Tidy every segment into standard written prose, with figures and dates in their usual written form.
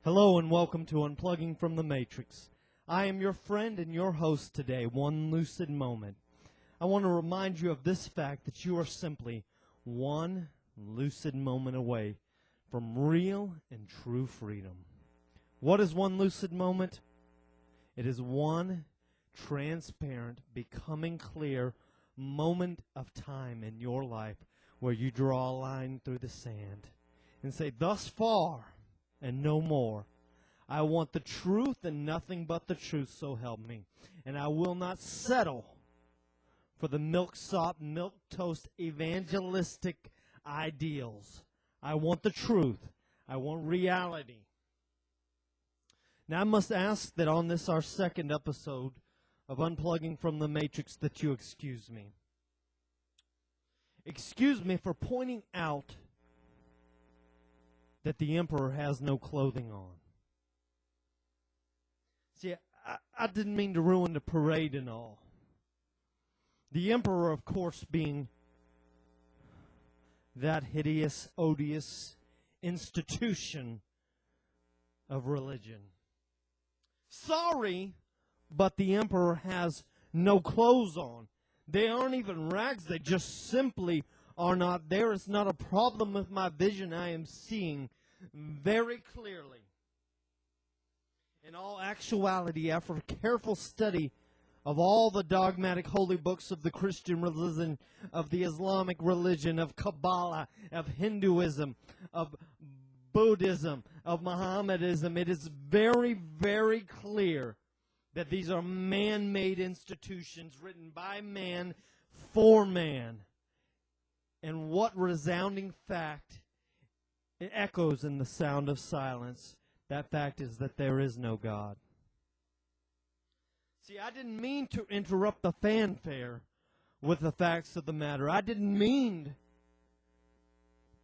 Hello and welcome to Unplugging from the Matrix. I am your friend and your host today, One Lucid Moment. I want to remind you of this fact that you are simply one lucid moment away from real and true freedom. What is one lucid moment? It is one transparent, becoming clear moment of time in your life where you draw a line through the sand and say, thus far and no more. I want the truth and nothing but the truth, so help me. And I will not settle for the milk-sop, milk-toast, evangelistic ideals. I want the truth. I want reality. Now I must ask that on this, our second episode of Unplugging from the Matrix, that you excuse me. Excuse me for pointing out that the emperor has no clothing on. See, I didn't mean to ruin the parade and all. The emperor, of course, being that hideous, odious institution of religion. Sorry, but the emperor has no clothes on. They aren't even rags. They just simply are not there. It's not a problem with my vision. I am seeing very clearly. In all actuality, after careful study of all the dogmatic holy books of the Christian religion, of the Islamic religion, of Kabbalah, of Hinduism, of Buddhism, of Mohammedanism, it is very, very clear that these are man-made institutions written by man for man. And what resounding fact it echoes in the sound of silence. That fact is that there is no God. See, I didn't mean to interrupt the fanfare with the facts of the matter. I didn't mean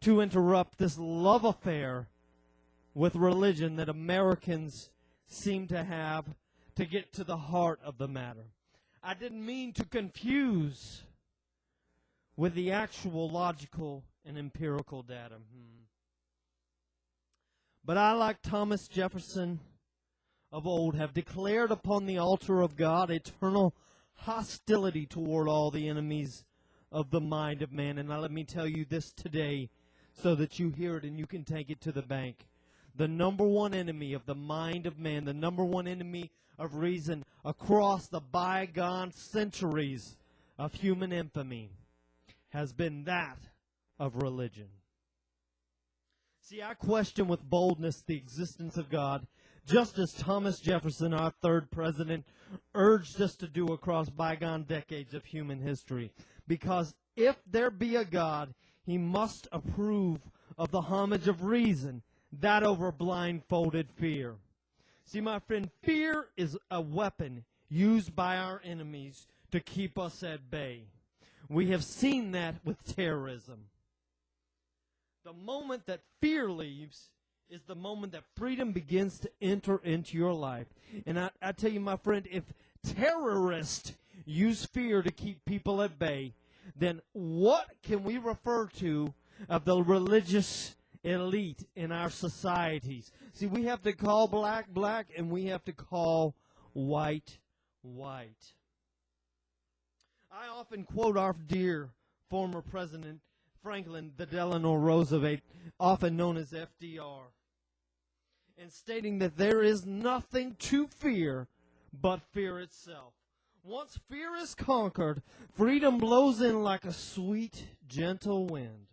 to interrupt this love affair with religion that Americans seem to have to get to the heart of the matter. I didn't mean to confuse with the actual logical and empirical data. But I, like Thomas Jefferson of old, have declared upon the altar of God eternal hostility toward all the enemies of the mind of man. And now let me tell you this today so that you hear it and you can take it to the bank. The number one enemy of the mind of man, the number one enemy of reason across the bygone centuries of human infamy has been that of religion. See, I question with boldness the existence of God, just as Thomas Jefferson, our third president, urged us to do across bygone decades of human history. Because if there be a God, he must approve of the homage of reason, that over blindfolded fear. See, my friend, fear is a weapon used by our enemies to keep us at bay. We have seen that with terrorism. The moment that fear leaves is the moment that freedom begins to enter into your life. And I tell you, my friend, if terrorists use fear to keep people at bay, then what can we refer to of the religious elite in our societies? See, we have to call black, black, and we have to call white, white. I often quote our dear former President Franklin Delano Roosevelt, often known as FDR, in stating that there is nothing to fear but fear itself. Once fear is conquered, freedom blows in like a sweet, gentle wind.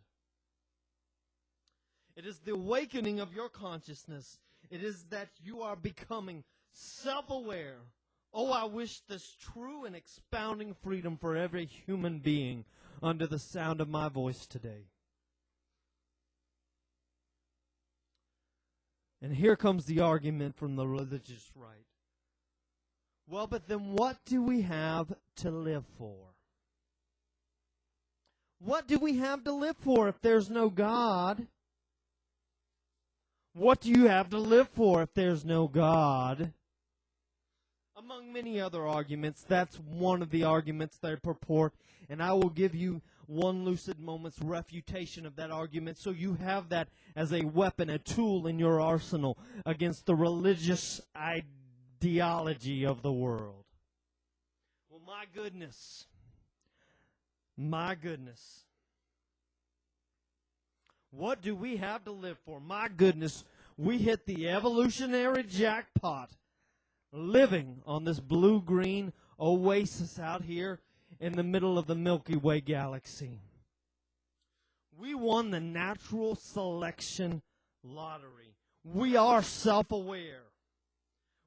It is the awakening of your consciousness. It is that you are becoming self-aware. Oh, I wish this true and expounding freedom for every human being under the sound of my voice today. And here comes the argument from the religious right. Well, but then what do we have to live for? What do we have to live for if there's no God? What do you have to live for if there's no God? Among many other arguments, that's one of the arguments they purport, and I will give you one Lucid Moment's refutation of that argument, so you have that as a weapon, a tool in your arsenal against the religious ideology of the world. Well, my goodness. My goodness. What do we have to live for? My goodness, we hit the evolutionary jackpot living on this blue-green oasis out here in the middle of the Milky Way galaxy. We won the natural selection lottery. We are self-aware.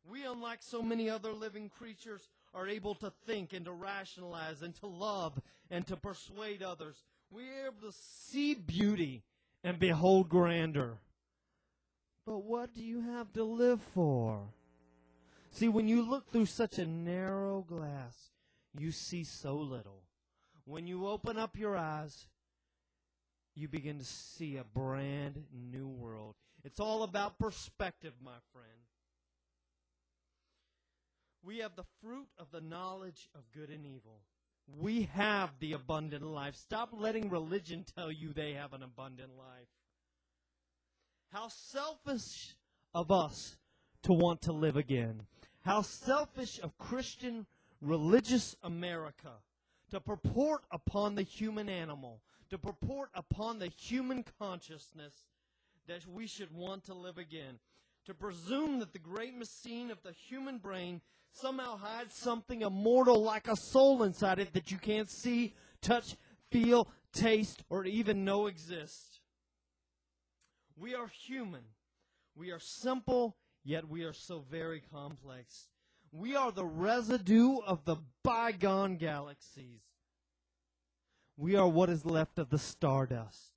We, unlike so many other living creatures, are able to think and to rationalize and to love and to persuade others. We are able to see beauty and behold grandeur. But what do you have to live for? See, when you look through such a narrow glass, you see so little. When you open up your eyes, you begin to see a brand new world. It's all about perspective, my friend. We have the fruit of the knowledge of good and evil. We have the abundant life. Stop letting religion tell you they have an abundant life. How selfish of us to want to live again. How selfish of Christian religious America to purport upon the human animal, to purport upon the human consciousness that we should want to live again. To presume that the great machine of the human brain somehow hides something immortal like a soul inside it that you can't see, touch, feel, taste, or even know exists. We are human. We are simple, yet we are so very complex. We are the residue of the bygone galaxies. We are what is left of the stardust.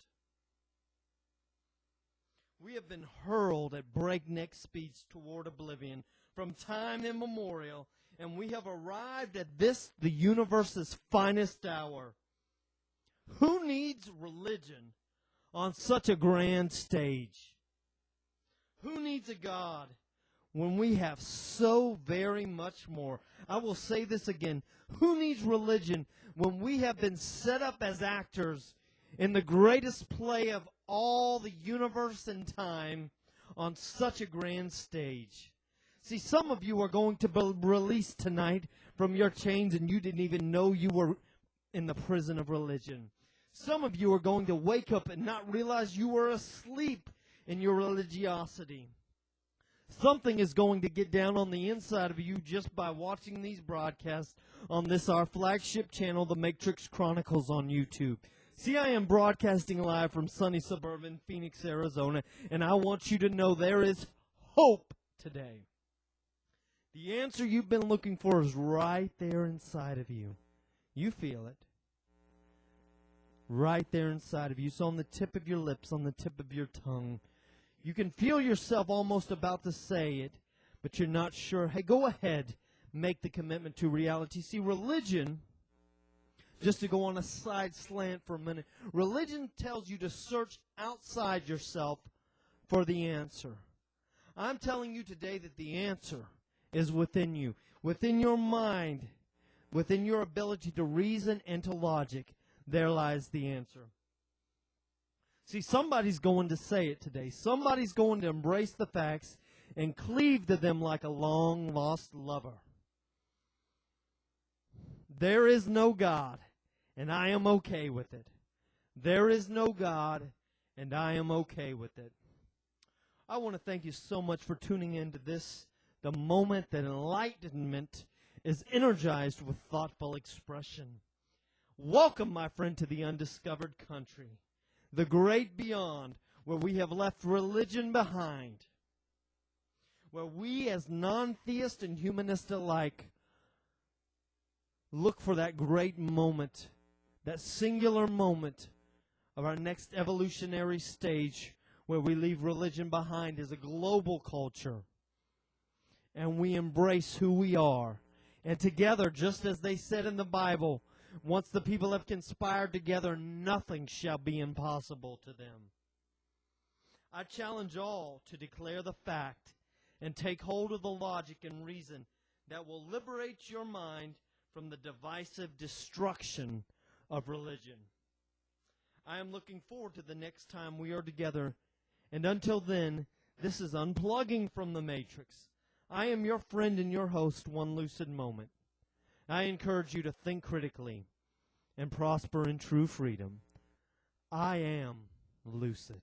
We have been hurled at breakneck speeds toward oblivion from time immemorial, and we have arrived at this, the universe's finest hour. Who needs religion on such a grand stage? Who needs a God when we have so very much more? I will say this again. Who needs religion when we have been set up as actors in the greatest play of all the universe and time on such a grand stage? See, some of you are going to be released tonight from your chains and you didn't even know you were in the prison of religion. Some of you are going to wake up and not realize you were asleep in your religiosity. Something is going to get down on the inside of you just by watching these broadcasts on this, our flagship channel, The Matrix Chronicles on YouTube. See, I am broadcasting live from sunny suburban Phoenix, Arizona, and I want you to know there is hope today. The answer you've been looking for is right there inside of you. You feel it. Right there inside of you. It's on the tip of your lips, on the tip of your tongue. You can feel yourself almost about to say it, but you're not sure. Hey, go ahead. Make the commitment to reality. See, religion, just to go on a side slant for a minute, religion tells you to search outside yourself for the answer. I'm telling you today that the answer is within you, within your mind, within your ability to reason and to logic. There lies the answer. See, somebody's going to say it today. Somebody's going to embrace the facts and cleave to them like a long-lost lover. There is no God, and I am okay with it. There is no God, and I am okay with it. I want to thank you so much for tuning into this, the moment that enlightenment is energized with thoughtful expression. Welcome, my friend, to the undiscovered country, the great beyond, where we have left religion behind, where we as non-theist and humanist alike look for that great moment, that singular moment of our next evolutionary stage, where we leave religion behind as a global culture, and we embrace who we are. And together, just as they said in the Bible, once the people have conspired together, nothing shall be impossible to them. I challenge all to declare the fact and take hold of the logic and reason that will liberate your mind from the divisive destruction of religion. I am looking forward to the next time we are together. And until then, this is Unplugging from the Matrix. I am your friend and your host, One Lucid Moment. I encourage you to think critically and prosper in true freedom. I am lucid.